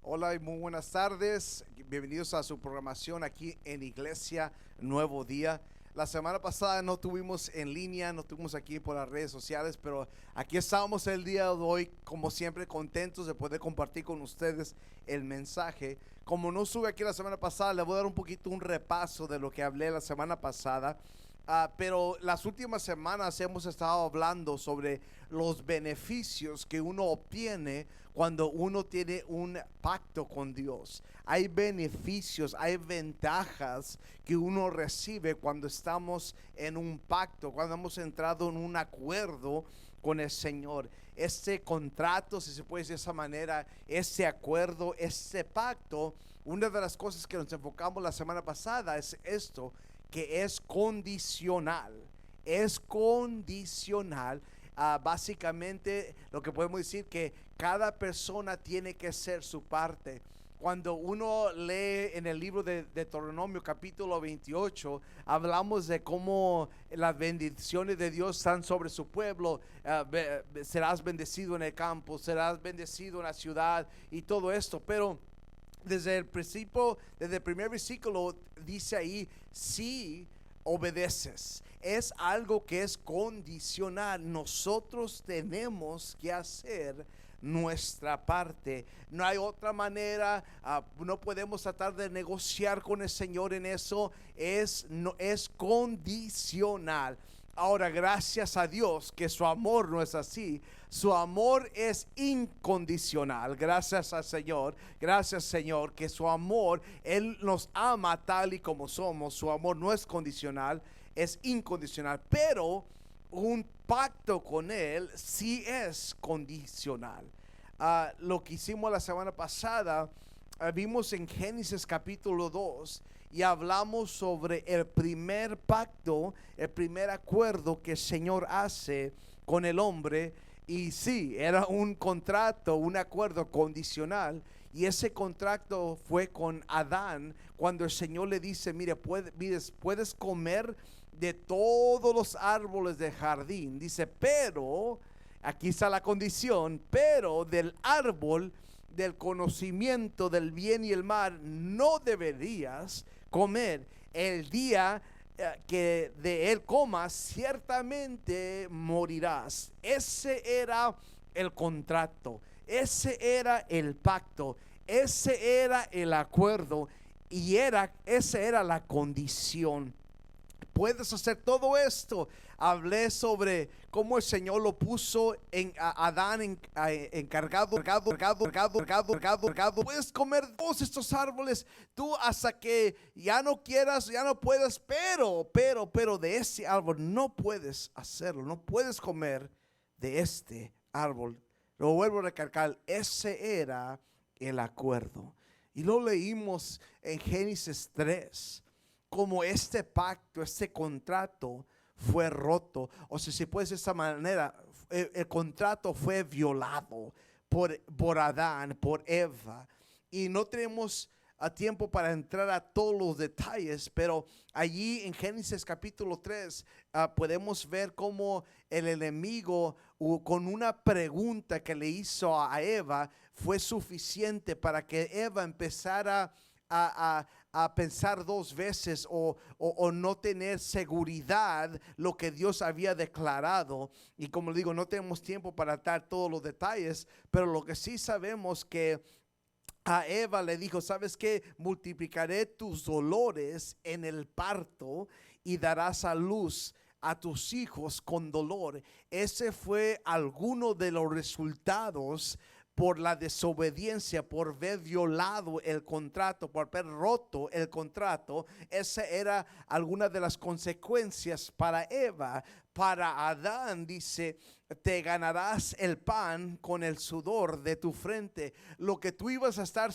Hola y muy buenas tardes. Bienvenidos a su programación aquí en Iglesia Nuevo Día. La semana pasada no tuvimos en línea, no tuvimos aquí por las redes sociales, pero aquí estamos el día de hoy, como siempre, contentos de poder compartir con ustedes el mensaje. Como no estuve aquí la semana pasada, le voy a dar un repaso de lo que hablé la semana pasada. Pero las últimas semanas hemos estado hablando sobre los beneficios que uno obtiene cuando uno tiene un pacto con Dios. Hay beneficios, hay ventajas que uno recibe cuando estamos en un pacto, cuando hemos entrado en un acuerdo con el Señor. Este contrato, si se puede decir de esa manera, este acuerdo, este pacto, una de las cosas que nos enfocamos la semana pasada es esto, que es condicional. Es condicional. Básicamente lo que podemos decir que cada persona tiene que hacer su parte. Cuando uno lee en el libro de Deuteronomio capítulo 28, hablamos de cómo las bendiciones de Dios están sobre su pueblo. Serás bendecido en el campo, serás bendecido en la ciudad y todo esto, pero desde el principio, desde el primer versículo dice ahí, si obedeces. Es algo que es condicional. Nosotros tenemos que hacer nuestra parte. No hay otra manera. No podemos tratar de negociar con el Señor en eso. Es condicional. Ahora, gracias a Dios que su amor no es así. Su amor es incondicional. Gracias al Señor. Gracias, Señor, que su amor, Él nos ama tal y como somos. Su amor no es condicional, es incondicional. Pero un pacto con Él sí es condicional. Lo que hicimos la semana pasada, vimos en Génesis capítulo 2 y hablamos sobre el primer pacto, el primer acuerdo que el Señor hace con el hombre. Y sí, era un contrato, un acuerdo condicional. Y ese contrato fue con Adán, cuando el Señor le dice, mire, puedes comer de todos los árboles del jardín. Dice, pero, aquí está la condición, pero del árbol del conocimiento del bien y el mal no deberías comer. El día que de él comas, ciertamente morirás. Ese era el contrato, ese era el pacto, ese era el acuerdo y esa era la condición. Puedes hacer todo esto. Hablé sobre cómo el Señor lo puso en Adán encargado. Puedes comer todos estos árboles tú hasta que ya no quieras, ya no puedas, pero de ese árbol no puedes hacerlo, no puedes comer de este árbol. Lo vuelvo a recalcar, ese era el acuerdo. Y lo leímos en Génesis 3. Como este pacto, este contrato fue roto, o sea, si puede de esta manera, el contrato fue violado por Adán, por Eva, y no tenemos a tiempo para entrar a todos los detalles, pero allí en Génesis capítulo 3 podemos ver cómo el enemigo con una pregunta que le hizo a Eva fue suficiente para que Eva empezara a pensar dos veces o no tener seguridad lo que Dios había declarado. Y como digo, no tenemos tiempo para dar todos los detalles, pero lo que sí sabemos que a Eva le dijo, ¿sabes qué? Multiplicaré tus dolores en el parto y darás a luz a tus hijos con dolor. Ese fue alguno de los resultados por la desobediencia, por haber violado el contrato, por haber roto el contrato. Esa era alguna de las consecuencias para Eva. Para Adán dice, te ganarás el pan con el sudor de tu frente. Lo que tú ibas a estar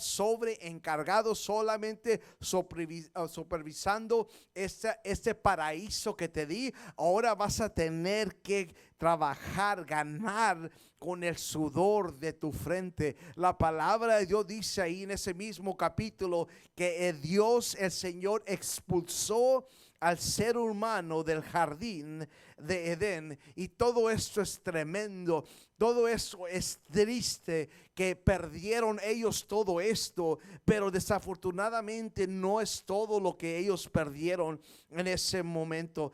encargado solamente supervisando este paraíso que te di, ahora vas a tener que trabajar, ganar con el sudor de tu frente. La palabra de Dios dice ahí en ese mismo capítulo que Dios, el Señor, expulsó al ser humano del jardín de Edén. Y todo esto es tremendo, todo eso es triste, que perdieron ellos todo esto, pero desafortunadamente no es todo lo que ellos perdieron en ese momento,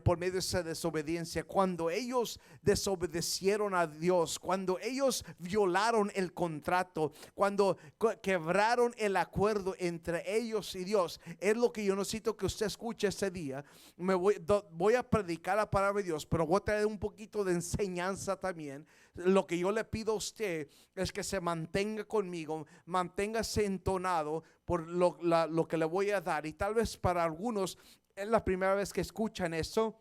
por medio de esa desobediencia. Cuando ellos desobedecieron a Dios, cuando ellos violaron el contrato, cuando quebraron el acuerdo entre ellos y Dios, es lo que yo necesito que usted escuche ese día. Voy a predicar la palabra de Dios, pero voy a traer un poquito de enseñanza también. Lo que yo le pido a usted es que se mantenga conmigo, manténgase entonado por lo que le voy a dar. Y tal vez para algunos es la primera vez que escuchan eso,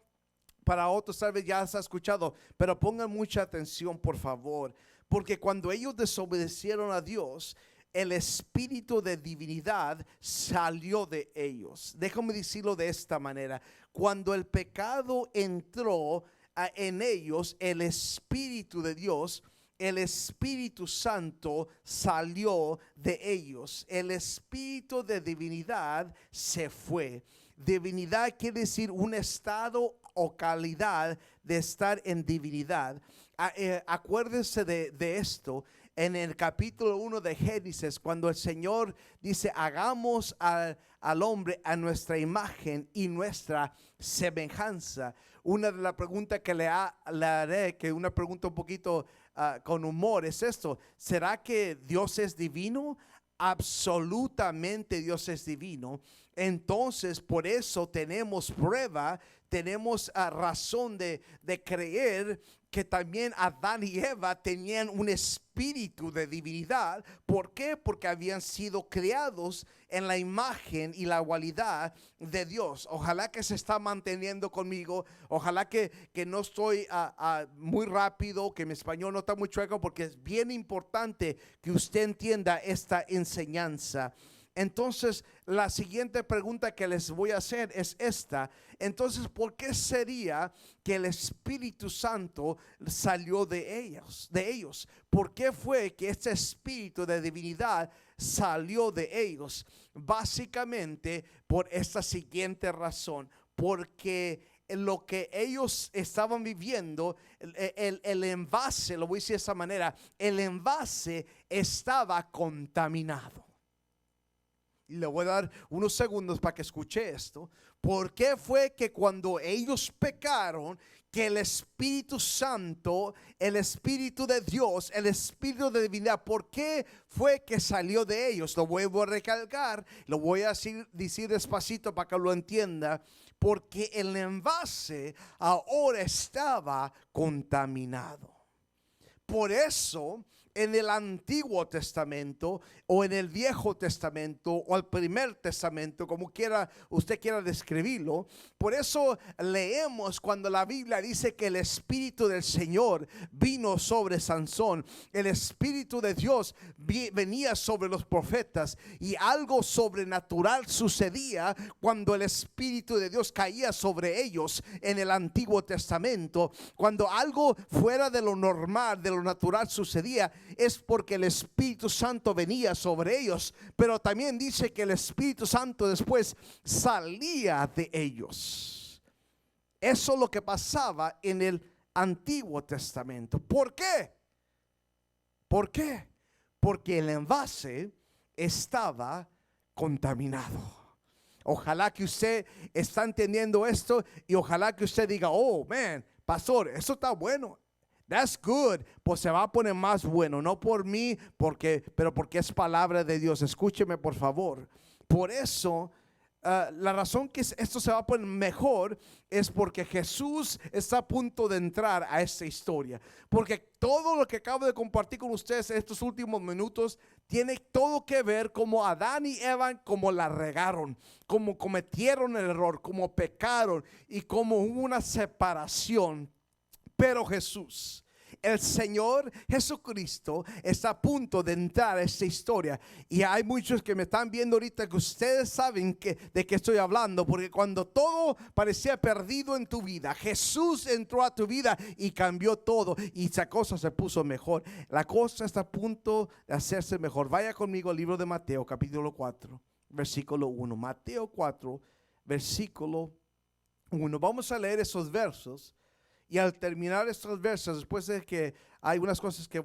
para otros tal vez ya se ha escuchado, pero pongan mucha atención, por favor, porque cuando ellos desobedecieron a Dios, el espíritu de divinidad salió de ellos. Déjame decirlo de esta manera: cuando el pecado entró en ellos, el Espíritu de Dios, el Espíritu Santo salió de ellos. El espíritu de divinidad se fue. Divinidad quiere decir un estado o calidad de estar en divinidad. Acuérdense de esto en el capítulo 1 de Génesis, cuando el Señor dice: hagamos al hombre a nuestra imagen y nuestra semejanza. Una de las preguntas que le haré, que una pregunta un poquito con humor, es esto: ¿será que Dios es divino? Absolutamente Dios es divino. Entonces por eso tenemos prueba, tenemos razón de creer que también Adán y Eva tenían un espíritu de divinidad. ¿Por qué? Porque habían sido creados en la imagen y la igualdad de Dios. Ojalá que se está manteniendo conmigo. Ojalá que no estoy muy rápido, que mi español no está muy chueco, porque es bien importante que usted entienda esta enseñanza. Entonces, la siguiente pregunta que les voy a hacer es esta. Entonces, ¿por qué sería que el Espíritu Santo salió de ellos? ¿Por qué fue que este espíritu de divinidad salió de ellos? Básicamente por esta siguiente razón: porque lo que ellos estaban viviendo, el envase, lo voy a decir de esa manera, el envase estaba contaminado. Y le voy a dar unos segundos para que escuche esto. ¿Por qué fue que cuando ellos pecaron, que el Espíritu Santo, el Espíritu de Dios, el Espíritu de divinidad, por qué fue que salió de ellos? Lo vuelvo a recalcar, lo voy a decir despacito para que lo entienda. Porque el envase ahora estaba contaminado. Por eso, en el Antiguo Testamento o en el Viejo Testamento o el Primer Testamento, como usted quiera describirlo, por eso leemos cuando la Biblia dice que el Espíritu del Señor vino sobre Sansón, el Espíritu de Dios venía sobre los profetas, y algo sobrenatural sucedía cuando el Espíritu de Dios caía sobre ellos en el Antiguo Testamento. Cuando algo fuera de lo normal, de lo natural sucedía, es porque el Espíritu Santo venía sobre ellos. Pero también dice que el Espíritu Santo después salía de ellos. Eso es lo que pasaba en el Antiguo Testamento. ¿Por qué? ¿Por qué? Porque el envase estaba contaminado. Ojalá que usted está entendiendo esto, y ojalá que usted diga: oh man, pastor, eso está bueno. That's good. Pues se va a poner más bueno, no por mí, pero porque es palabra de Dios. Escúcheme, por favor. Por eso, la razón que esto se va a poner mejor es porque Jesús está a punto de entrar a esta historia. Porque todo lo que acabo de compartir con ustedes en estos últimos minutos tiene todo que ver como Adán y Eva, como la regaron, como cometieron el error, como pecaron y como hubo una separación. Pero Jesús, el Señor Jesucristo, está a punto de entrar a esta historia. Y hay muchos que me están viendo ahorita que ustedes saben de qué estoy hablando, porque cuando todo parecía perdido en tu vida, Jesús entró a tu vida y cambió todo, y esa cosa se puso mejor. La cosa está a punto de hacerse mejor. Vaya conmigo al libro de Mateo, capítulo 4, versículo 1. Mateo 4, versículo 1. Vamos a leer esos versos y al terminar estos versos, después de que hay unas cosas que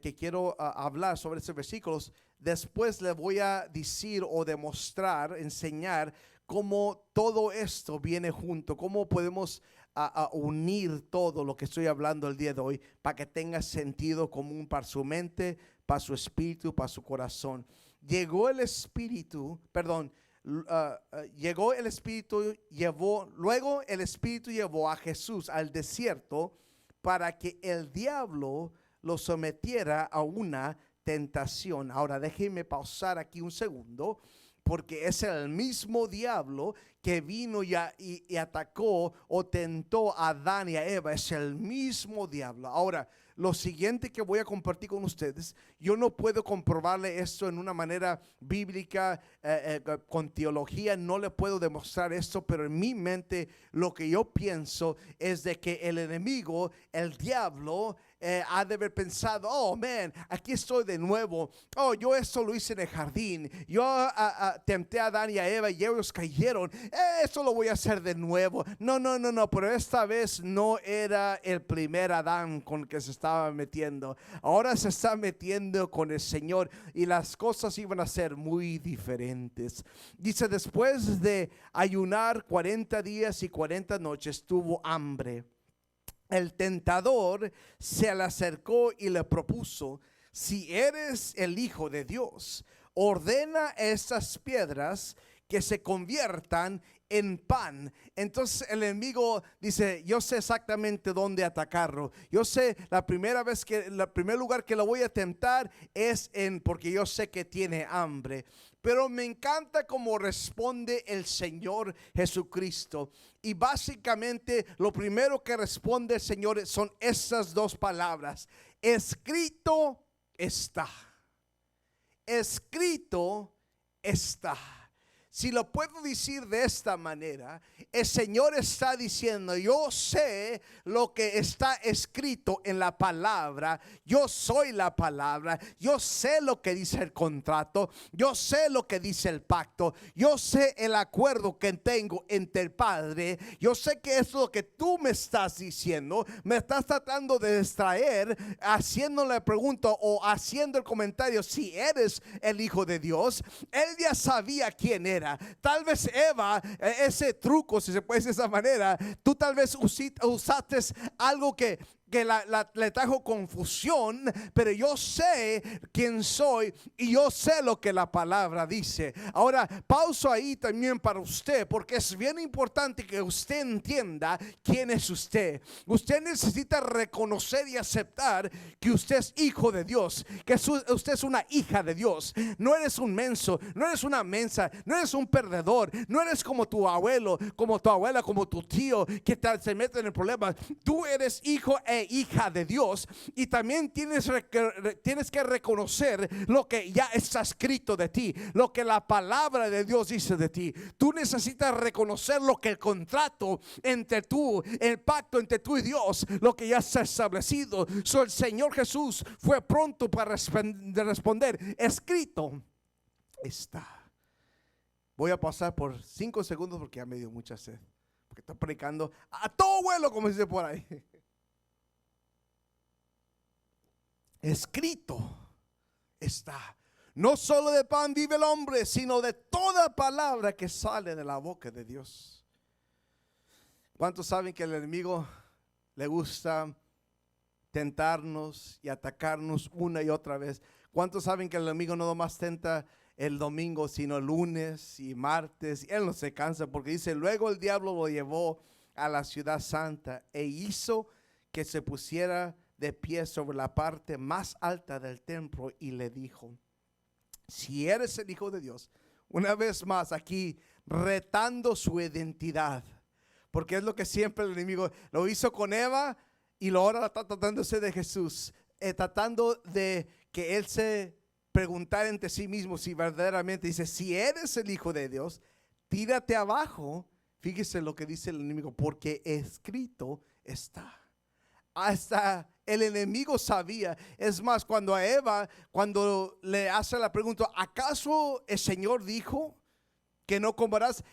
que quiero hablar sobre estos versículos, después le voy a decir o demostrar, enseñar cómo todo esto viene junto, cómo podemos a unir todo lo que estoy hablando el día de hoy para que tenga sentido común para su mente, para su espíritu, para su corazón. Llegó el espíritu, luego el espíritu llevó a Jesús al desierto para que el diablo lo sometiera a una tentación. Ahora déjenme pausar aquí un segundo, porque es el mismo diablo que vino y atacó o tentó a Adán y a Eva. Es el mismo diablo. Ahora, lo siguiente que voy a compartir con ustedes, yo no puedo comprobarle esto en una manera bíblica, con teología, no le puedo demostrar esto, pero en mi mente lo que yo pienso es de que el enemigo, el diablo, ha de haber pensado, oh man, aquí estoy de nuevo. Oh, yo esto lo hice en el jardín. Yo tempté a Adán y a Eva y ellos cayeron. Esto lo voy a hacer de nuevo. No, pero esta vez no era el primer Adán con el que se estaba metiendo. Ahora se está metiendo con el Señor y las cosas iban a ser muy diferentes. Dice, después de ayunar 40 días y 40 noches, tuvo hambre. El tentador se le acercó y le propuso, si eres el Hijo de Dios, ordena estas piedras que se conviertan en pan. Entonces el enemigo dice, yo sé exactamente dónde atacarlo. Yo sé el primer lugar que lo voy a tentar es porque yo sé que tiene hambre. Pero me encanta cómo responde el Señor Jesucristo. Y básicamente lo primero que responde el Señor son esas dos palabras. Escrito está. Escrito está. Si lo puedo decir de esta manera, el Señor está diciendo, yo sé lo que está escrito en la palabra, yo soy la palabra, yo sé lo que dice el contrato, yo sé lo que dice el pacto, yo sé el acuerdo que tengo entre el Padre, yo sé que es lo que tú me estás diciendo, me estás tratando de distraer, haciéndole pregunta o haciendo el comentario si eres el Hijo de Dios. Él ya sabía quién era. Tal vez Eva, ese truco, si se puede decir de esa manera, tú tal vez usaste algo que le trajo confusión, pero yo sé quién soy y yo sé lo que la palabra dice. Ahora pauso ahí también para usted, porque es bien importante que usted entienda quién es usted. Usted necesita reconocer y aceptar que usted es hijo de Dios, que usted es una hija de Dios. No eres un menso, no eres una mensa, no eres un perdedor, no eres como tu abuelo, como tu abuela, como tu tío que se mete en el problema. Tú eres hijo hija de Dios, y también tienes que reconocer lo que ya está escrito de ti, lo que la palabra de Dios dice de ti. Tú necesitas reconocer lo que el contrato entre tú, el pacto entre tú y Dios, lo que ya está establecido. El Señor Jesús fue pronto para responder, escrito está. Voy a pasar por 5 segundos porque ya me dio mucha sed, porque estoy predicando a todo vuelo, como dice por ahí. Escrito está. No solo de pan vive el hombre, sino de toda palabra que sale de la boca de Dios. ¿Cuántos saben que el enemigo le gusta tentarnos y atacarnos una y otra vez? ¿Cuántos saben que el enemigo no nomás tenta el domingo, sino el lunes y martes? Él no se cansa, porque dice, luego el diablo lo llevó a la ciudad santa e hizo que se pusiera de pie sobre la parte más alta del templo y le dijo, si eres el Hijo de Dios, una vez más aquí retando su identidad, porque es lo que siempre el enemigo lo hizo con Eva y lo ahora está tratándose de Jesús, tratando de que él se preguntara entre sí mismo si verdaderamente dice, si eres el Hijo de Dios, tírate abajo. Fíjese lo que dice el enemigo, porque escrito está. Hasta el enemigo sabía. Es más, cuando a Eva, cuando le hace la pregunta, ¿acaso el Señor dijo que no comerás?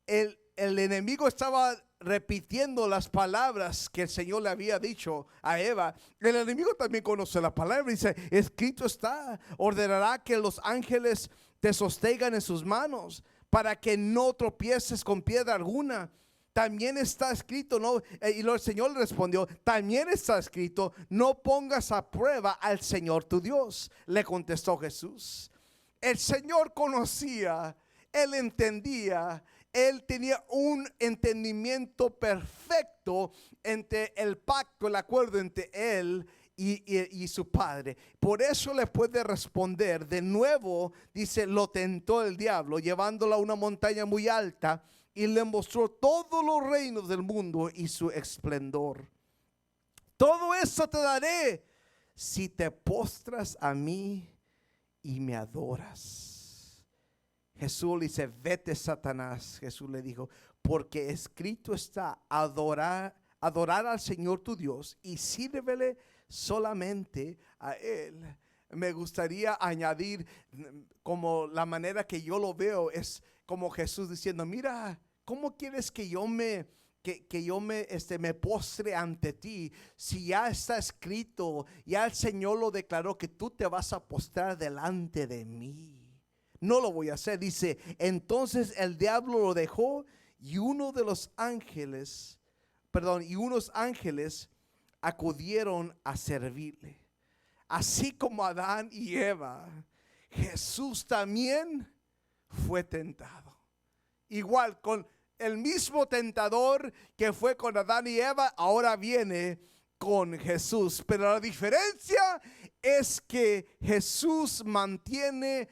el enemigo estaba repitiendo las palabras que el Señor le había dicho a Eva. El enemigo también conoce la palabra. Dice, escrito está, ordenará que los ángeles te sostengan en sus manos para que no tropieces con piedra alguna. También está escrito, ¿no? Y el Señor le respondió, también está escrito, no pongas a prueba al Señor tu Dios. Le contestó Jesús. El Señor conocía, Él entendía, Él tenía un entendimiento perfecto entre el pacto, el acuerdo entre Él y su padre. Por eso le puede responder. De nuevo, dice, lo tentó el diablo, llevándolo a una montaña muy alta, y le mostró todos los reinos del mundo y su esplendor. Todo eso te daré si te postras a mí y me adoras. Jesús le dice, vete, Satanás. Jesús le dijo, porque escrito está, adorar al Señor tu Dios y sírvele solamente a Él. Me gustaría añadir, como la manera que yo lo veo, es como Jesús diciendo, mira, ¿cómo quieres que yo me postre ante ti? Si ya está escrito, ya el Señor lo declaró, que tú te vas a postrar delante de mí. No lo voy a hacer. Dice, entonces el diablo lo dejó y unos ángeles acudieron a servirle. Así como Adán y Eva, Jesús también fue tentado. Igual, con el mismo tentador que fue con Adán y Eva, ahora viene con Jesús. Pero la diferencia es que Jesús mantiene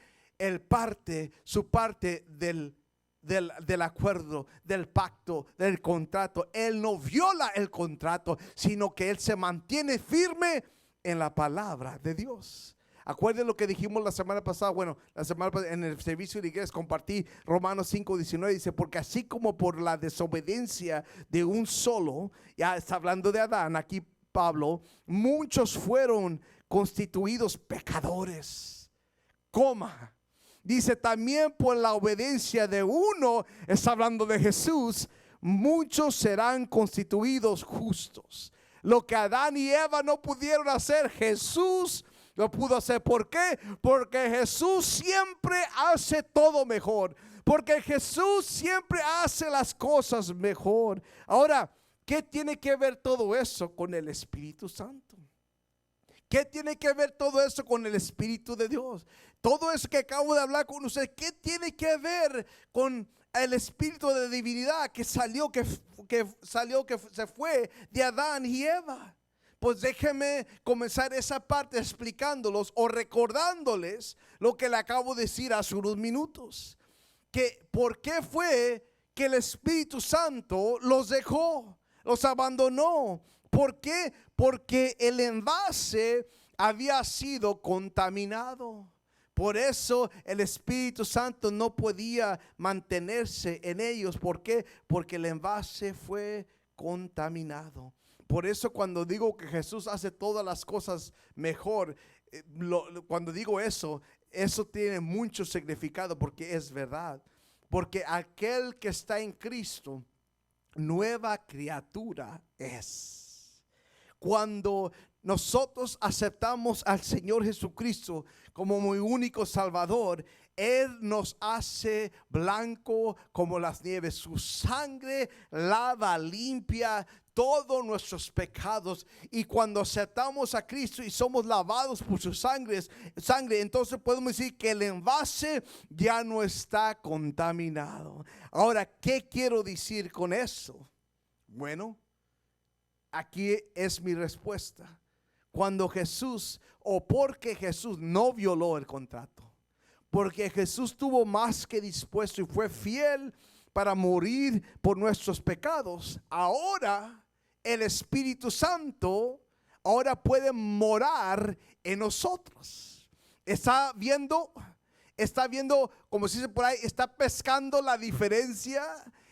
su parte del acuerdo, del pacto, del contrato. Él no viola el contrato, sino que Él se mantiene firme en la palabra de Dios. Acuérdense lo que dijimos la semana pasada. Bueno, la semana pasada en el servicio de iglesia compartí Romanos 5:19. Dice, porque así como por la desobediencia de un solo, ya está hablando de Adán aquí Pablo, muchos fueron constituidos pecadores. Dice, también por la obediencia de uno, está hablando de Jesús, muchos serán constituidos justos. Lo que Adán y Eva no pudieron hacer, Jesús lo pudo hacer. ¿Por qué? Porque Jesús siempre hace todo mejor. Porque Jesús siempre hace las cosas mejor. Ahora, ¿qué tiene que ver todo eso con el Espíritu Santo? ¿Qué tiene que ver todo eso con el Espíritu de Dios? Todo eso que acabo de hablar con usted, ¿qué tiene que ver con el Espíritu de divinidad que se fue de Adán y Eva? Pues déjeme comenzar esa parte explicándolos o recordándoles lo que le acabo de decir hace unos minutos. Que por qué fue que el Espíritu Santo los dejó, los abandonó. ¿Por qué? Porque el envase había sido contaminado. Por eso el Espíritu Santo no podía mantenerse en ellos. ¿Por qué? Porque el envase fue contaminado. Por eso cuando digo que Jesús hace todas las cosas mejor, cuando digo eso tiene mucho significado, porque es verdad. Porque aquel que está en Cristo, nueva criatura es. Cuando nosotros aceptamos al Señor Jesucristo como mi único Salvador, Él nos hace blanco como las nieves. Su sangre lava, limpia todos nuestros pecados. Y cuando aceptamos a Cristo y somos lavados por su sangre, entonces podemos decir que el envase ya no está contaminado. Ahora, ¿qué quiero decir con eso? Bueno, aquí es mi respuesta. Cuando Jesús, o porque Jesús no violó el contrato, porque Jesús estuvo más que dispuesto y fue fiel para morir por nuestros pecados, ahora el Espíritu Santo ahora puede morar en nosotros. Está viendo, como se dice por ahí, está pescando la diferencia,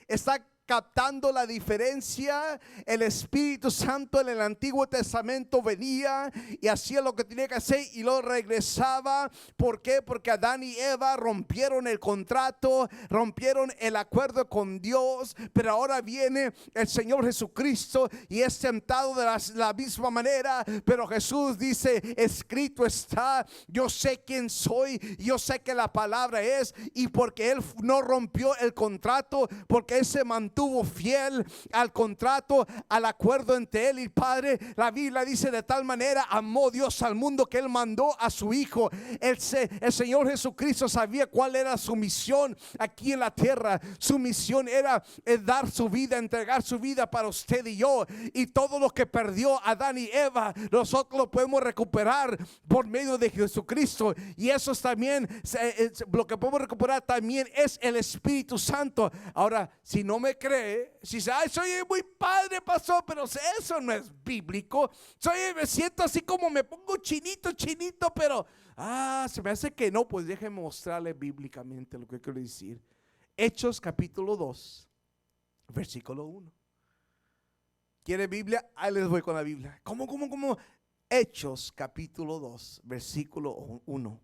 está captando la diferencia. El Espíritu Santo en el Antiguo Testamento venía y hacía lo que tenía que hacer y luego regresaba. ¿Por qué? Porque Adán y Eva rompieron el contrato, rompieron el acuerdo con Dios, pero ahora viene el Señor Jesucristo y es tentado de la misma manera, pero Jesús dice: escrito está, yo sé quién soy, yo sé que la palabra es, y porque Él no rompió el contrato, porque Él se mantuvo fiel al contrato, al acuerdo entre Él y el Padre. La Biblia dice: de tal manera amó Dios al mundo que Él mandó a su Hijo. El Señor Jesucristo sabía cuál era su misión aquí en la tierra. Su misión era dar su vida, entregar su vida para usted y yo, y todo lo que perdió Adán y Eva, nosotros lo podemos recuperar por medio de Jesucristo. Y eso es también lo que podemos recuperar también es el Espíritu Santo. Ahora, si no me cree, si dice: ay, soy muy padre, pastor, pero eso no es bíblico. Me siento así como me pongo chinito, pero se me hace que no. Pues déjeme mostrarle bíblicamente lo que quiero decir. Hechos capítulo 2, versículo 1. ¿Quiere Biblia? Ahí les voy con la Biblia. ¿Cómo? Hechos capítulo 2, versículo 1.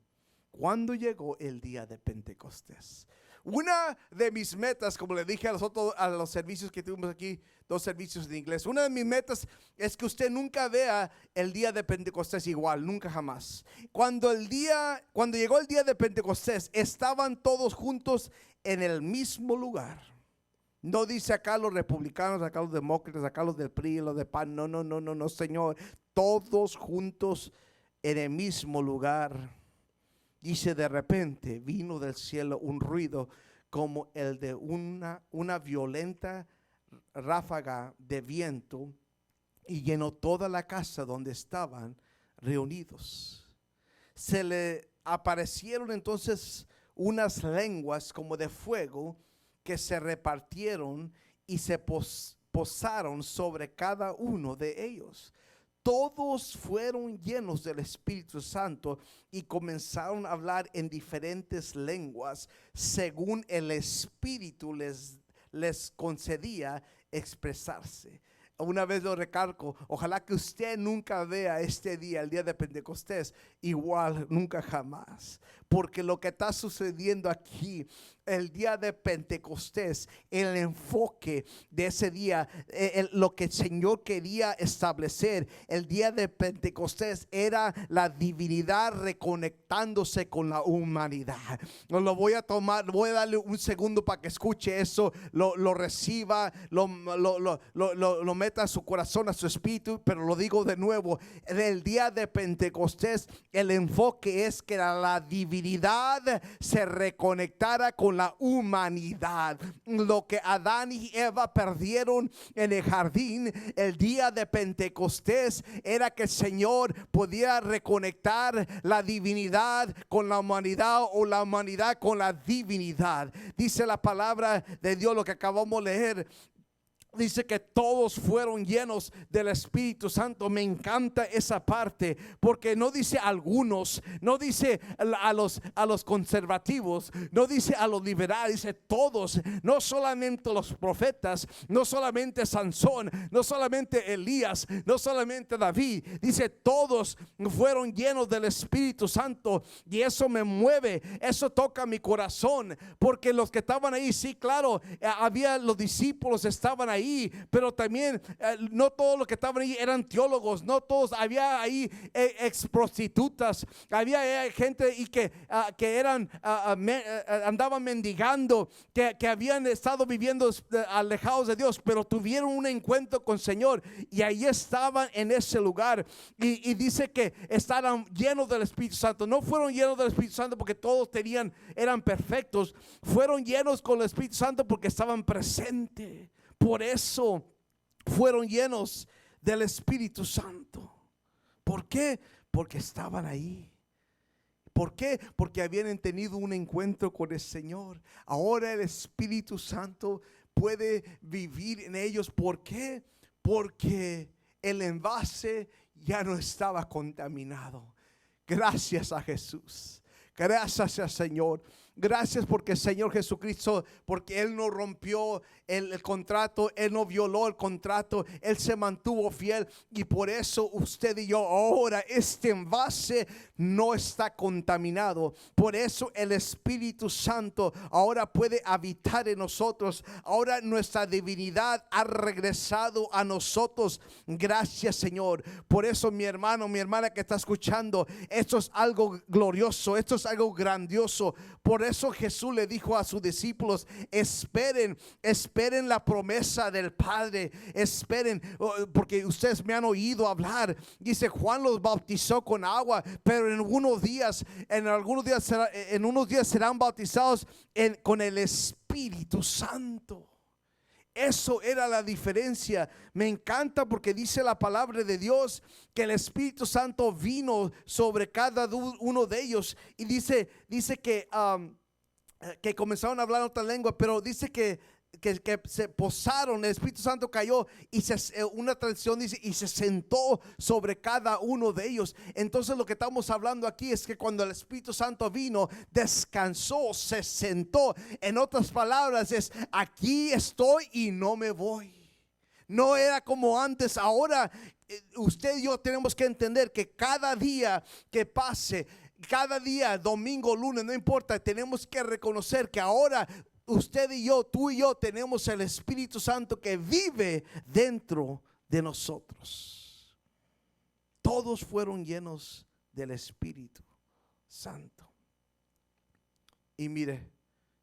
Cuando llegó el día de Pentecostés. Una de mis metas, como le dije a los servicios que tuvimos aquí, 2 servicios de inglés, una de mis metas es que usted nunca vea el día de Pentecostés igual, nunca jamás. Cuando llegó el día de Pentecostés, estaban todos juntos en el mismo lugar. No dice acá los republicanos, acá los demócratas, acá los del PRI, los de PAN. No, Señor. Todos juntos en el mismo lugar. Dice: de repente vino del cielo un ruido como el de una violenta ráfaga de viento y llenó toda la casa donde estaban reunidos. Se le aparecieron entonces unas lenguas como de fuego que se repartieron y se posaron sobre cada uno de ellos. Todos fueron llenos del Espíritu Santo y comenzaron a hablar en diferentes lenguas según el Espíritu les concedía expresarse. Una vez lo recalco, ojalá que usted nunca vea este día, el día de Pentecostés, igual, nunca jamás. Porque lo que está sucediendo aquí, el día de Pentecostés, el enfoque de ese día, lo que el Señor quería establecer, el día de Pentecostés era la divinidad reconectándose con la humanidad. Lo voy a tomar, voy a darle un segundo para que escuche eso, lo reciba, lo meta a su corazón, a su espíritu. Pero lo digo de nuevo, en el día de Pentecostés, el enfoque es que la divinidad se reconectara con la humanidad. Lo que Adán y Eva perdieron en el jardín, el día de Pentecostés era que el Señor podía reconectar la divinidad con la humanidad, o la humanidad con la divinidad. Dice la palabra de Dios, lo que acabamos de leer. Dice que todos fueron llenos del Espíritu Santo. Me encanta esa parte, porque no dice algunos, no dice a los conservativos, no dice a los liberales, dice todos. No solamente los profetas, no solamente Sansón, no solamente Elías, no solamente David. Dice todos fueron llenos del Espíritu Santo. Y eso me mueve, eso toca mi corazón, porque los que estaban ahí, sí, claro, había los discípulos, estaban ahí, pero también no todos los que estaban ahí eran teólogos, no todos. Había ahí ex prostitutas, había gente y que eran andaban mendigando, que habían estado viviendo alejados de Dios, pero tuvieron un encuentro con el Señor y ahí estaban en ese lugar. Y dice que estaban llenos del Espíritu Santo. No fueron llenos del Espíritu Santo porque todos eran perfectos. Fueron llenos con el Espíritu Santo porque estaban presentes. Por eso fueron llenos del Espíritu Santo. ¿Por qué? Porque estaban ahí. ¿Por qué? Porque habían tenido un encuentro con el Señor. Ahora el Espíritu Santo puede vivir en ellos. ¿Por qué? Porque el envase ya no estaba contaminado. Gracias a Jesús. Gracias al Señor. Gracias porque Señor Jesucristo, porque Él no rompió el contrato, Él no violó el contrato, Él se mantuvo fiel. Y por eso usted y yo ahora este envase no está contaminado. Por eso el Espíritu Santo ahora puede habitar en nosotros. Ahora nuestra divinidad ha regresado a nosotros. Gracias, Señor. Por eso, mi hermano, mi hermana que está escuchando, esto es algo glorioso, esto es algo grandioso. Por eso Jesús le dijo a sus discípulos: esperen la promesa del Padre, esperen, porque ustedes me han oído hablar. Dice, Juan los bautizó con agua, pero en unos días serán bautizados con el Espíritu Santo. Eso era la diferencia. Me encanta porque dice la palabra de Dios que el Espíritu Santo vino sobre cada uno de ellos. Y dice que comenzaron a hablar otra lengua, pero dice que se posaron, el Espíritu Santo cayó y una tradición dice, y se sentó sobre cada uno de ellos. Entonces lo que estamos hablando aquí es que cuando el Espíritu Santo vino, descansó, se sentó. En otras palabras es: aquí estoy y no me voy. No era como antes. Ahora usted y yo tenemos que entender que cada día que pase, cada día, domingo, lunes, no importa, tenemos que reconocer que ahora usted y yo, tú y yo, tenemos el Espíritu Santo que vive dentro de nosotros. Todos fueron llenos del Espíritu Santo. Y mire,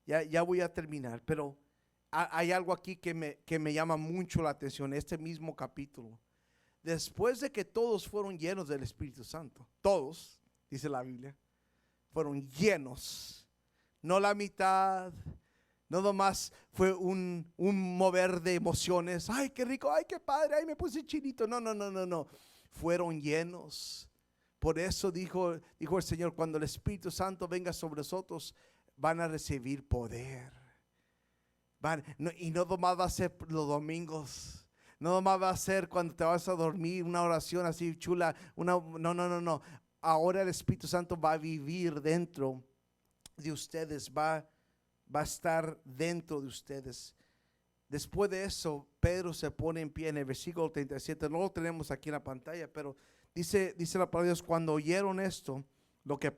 ya voy a terminar, pero hay algo aquí que me llama mucho la atención. Este mismo capítulo, después de que todos fueron llenos del Espíritu Santo, todos, dice la Biblia, fueron llenos, no la mitad. No nomás fue un mover de emociones. Ay, qué rico, ay, qué padre, ay, me puse chinito. No. Fueron llenos. Por eso dijo el Señor: cuando el Espíritu Santo venga sobre nosotros, van a recibir poder. Y no nomás va a ser los domingos. No nomás va a ser cuando te vas a dormir una oración así chula. No. Ahora el Espíritu Santo va a vivir dentro de ustedes. Va a estar dentro de ustedes. Después de eso, Pedro se pone en pie en el versículo 37. No lo tenemos aquí en la pantalla, pero dice la palabra de Dios: cuando oyeron esto, lo que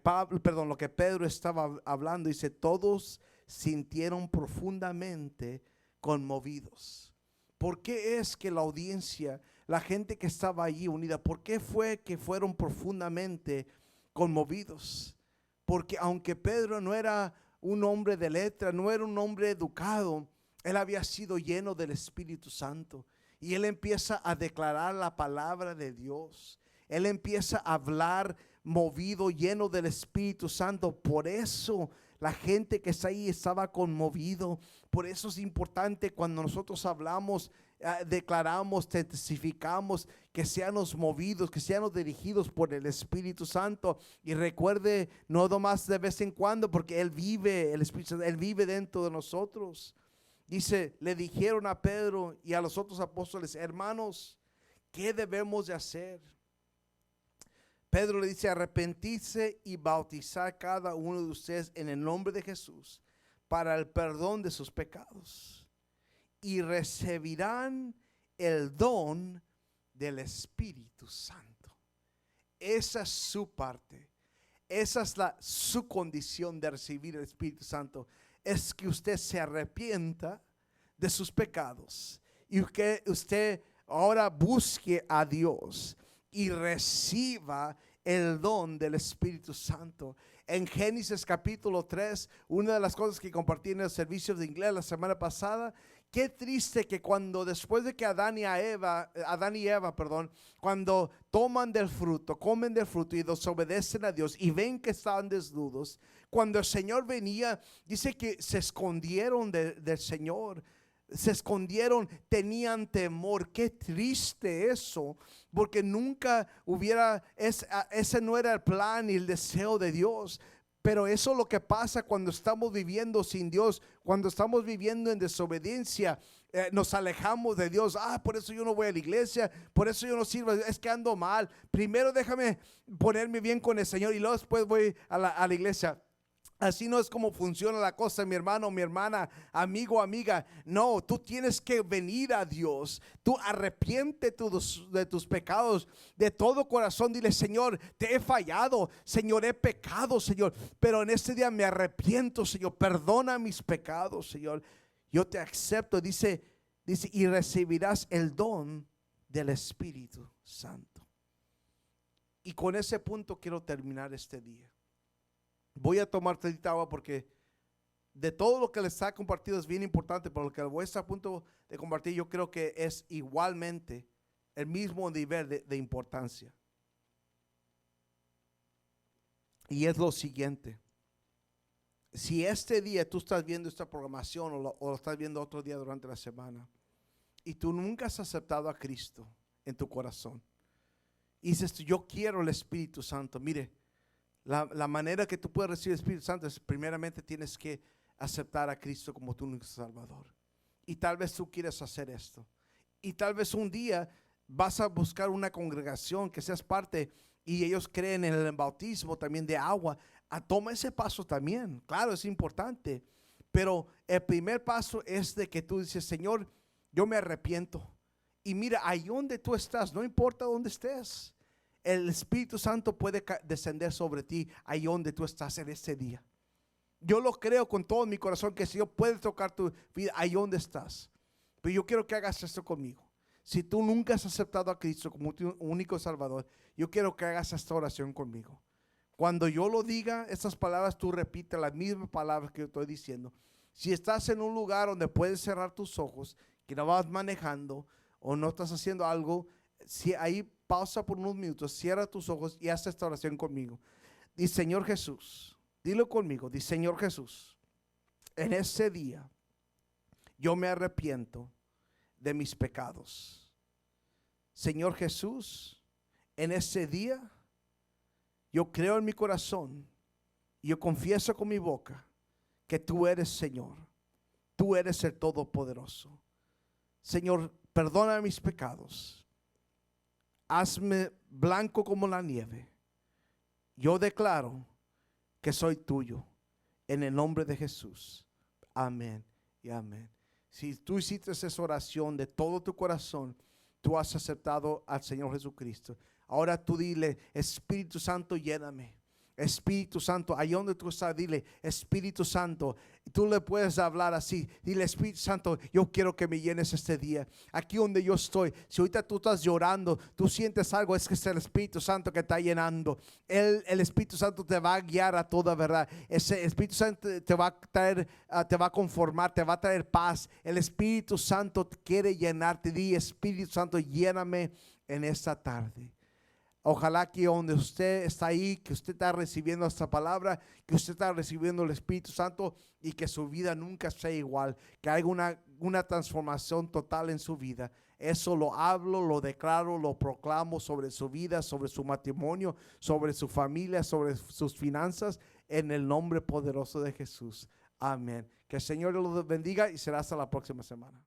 Pedro estaba hablando, dice, todos sintieron profundamente conmovidos. ¿Por qué es que la audiencia, la gente que estaba allí unida, por qué fue que fueron profundamente conmovidos? Porque aunque Pedro no era un hombre de letra, no era un hombre educado, él había sido lleno del Espíritu Santo. Y él empieza a declarar la palabra de Dios. Él empieza a hablar movido, lleno del Espíritu Santo. Por eso la gente que está ahí estaba conmovido. Por eso es importante cuando nosotros hablamos, declaramos, testificamos, que seamos movidos, que seamos dirigidos por el Espíritu Santo. Y recuerde, no nomás de vez en cuando, porque Él vive, el Espíritu Santo, Él vive dentro de nosotros. Dice, le dijeron a Pedro y a los otros apóstoles: hermanos, ¿qué debemos de hacer? Pedro le dice: arrepentirse y bautizar cada uno de ustedes en el nombre de Jesús para el perdón de sus pecados, y recibirán el don del Espíritu Santo. Esa es su parte. Esa es su condición de recibir el Espíritu Santo. Es que usted se arrepienta de sus pecados y que usted ahora busque a Dios y reciba el don del Espíritu Santo. En Génesis capítulo 3, una de las cosas que compartí en el servicio de inglés la semana pasada, qué triste que cuando después de que Adán y Eva, cuando toman del fruto, comen del fruto y desobedecen a Dios y ven que estaban desnudos, cuando el Señor venía, dice que se escondieron del Señor. Se escondieron, tenían temor. Qué triste eso, porque nunca ese no era el plan ni el deseo de Dios. Pero eso es lo que pasa cuando estamos viviendo sin Dios, cuando estamos viviendo en desobediencia. Nos alejamos de Dios. Por eso yo no voy a la iglesia, por eso yo no sirvo, es que ando mal. Primero déjame ponerme bien con el Señor y luego después voy a la iglesia. Así no es como funciona la cosa, mi hermano, mi hermana, amigo, amiga. No, tú tienes que venir a Dios. Tú arrepiente de tus pecados de todo corazón. Dile, Señor, te he fallado. Señor, he pecado, Señor. Pero en este día me arrepiento, Señor. Perdona mis pecados, Señor. Yo te acepto. Dice, y recibirás el don del Espíritu Santo. Y con ese punto quiero terminar este día. Voy a tomar tantita agua porque de todo lo que les ha compartido es bien importante, pero lo que voy a estar a punto de compartir yo creo que es igualmente el mismo nivel de importancia. Y es lo siguiente: si este día tú estás viendo esta programación o lo estás viendo otro día durante la semana y tú nunca has aceptado a Cristo en tu corazón y dices, yo quiero el Espíritu Santo, mire, la manera que tú puedes recibir el Espíritu Santo es primeramente tienes que aceptar a Cristo como tu único Salvador. Y tal vez tú quieres hacer esto. Y tal vez un día vas a buscar una congregación que seas parte y ellos creen en el bautismo también de agua. Toma ese paso también. Claro, es importante. Pero el primer paso es de que tú dices, Señor, yo me arrepiento. Y mira, ahí donde tú estás, no importa dónde estés, el Espíritu Santo puede descender sobre ti ahí donde tú estás en este día. Yo lo creo con todo mi corazón que el Señor puede tocar tu vida ahí donde estás. Pero yo quiero que hagas esto conmigo. Si tú nunca has aceptado a Cristo como tu único Salvador, yo quiero que hagas esta oración conmigo. Cuando yo lo diga, estas palabras, tú repites las mismas palabras que yo estoy diciendo. Si estás en un lugar donde puedes cerrar tus ojos, que no vas manejando o no estás haciendo algo, si ahí pausa por unos minutos, cierra tus ojos y haz esta oración conmigo. Dice, Señor Jesús, dilo conmigo, dice, Señor Jesús, en ese día yo me arrepiento de mis pecados. Señor Jesús, en ese día yo creo en mi corazón y yo confieso con mi boca que tú eres Señor, tú eres el Todopoderoso. Señor, perdona mis pecados. Hazme blanco como la nieve. Yo declaro que soy tuyo. En el nombre de Jesús. Amén y amén. Si tú hiciste esa oración de todo tu corazón, tú has aceptado al Señor Jesucristo. Ahora tú dile, Espíritu Santo, lléname. Espíritu Santo, ahí donde tú estás, dile, Espíritu Santo. Tú le puedes hablar así, dile, Espíritu Santo, yo quiero que me llenes este día. Aquí donde yo estoy, si ahorita tú estás llorando, tú sientes algo, es que es el Espíritu Santo que está llenando. El Espíritu Santo te va a guiar a toda verdad. Ese Espíritu Santo te va a traer, te va a conformar, te va a traer paz. El Espíritu Santo quiere llenarte. Di, Espíritu Santo, lléname en esta tarde. Ojalá que donde usted está ahí, que usted está recibiendo esta palabra, que usted está recibiendo el Espíritu Santo y que su vida nunca sea igual, que haya una transformación total en su vida. Eso lo hablo, lo declaro, lo proclamo sobre su vida, sobre su matrimonio, sobre su familia, sobre sus finanzas, en el nombre poderoso de Jesús. Amén. Que el Señor los bendiga y será hasta la próxima semana.